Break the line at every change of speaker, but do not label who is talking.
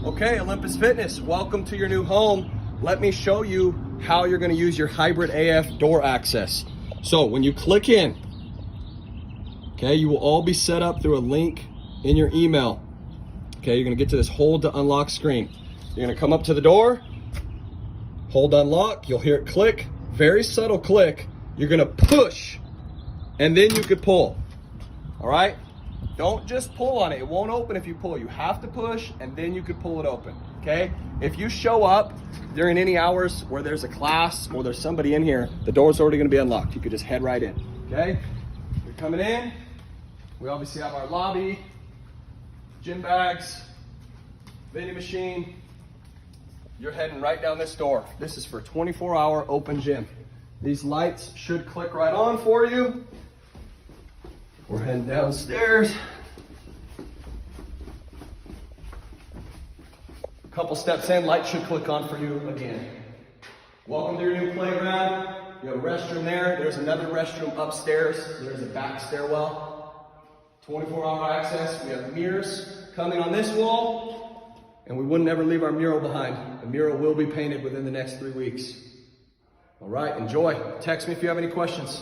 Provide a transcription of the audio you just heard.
Okay, Olympus Fitness, welcome to your new home. Let me show you how you're gonna use your HybridAF door access. So when you click in, okay, you will all be set up through a link in your email. Okay, you're gonna get to this hold to unlock screen. You're gonna come up to the door, hold unlock, you'll hear it click, very subtle click. You're gonna push, and then you could pull, all right? Don't just pull on it. It won't open if you pull. You have to push, and then you could pull it open, okay? If you show up during any hours where there's a class or there's somebody in here, the door's already gonna be unlocked. You could just head right in, okay? You're coming in. We obviously have our lobby, gym bags, vending machine. You're heading right down this door. This is for 24-hour open gym. These lights should click right on for you. We're heading downstairs. A couple steps in, light should click on for you again. Welcome to your new playground. You have a restroom there. There's another restroom upstairs. There's a back stairwell. 24-hour access. We have mirrors coming on this wall, and we wouldn't ever leave our mural behind. The mural will be painted within the next 3 weeks. All right, enjoy. Text me if you have any questions.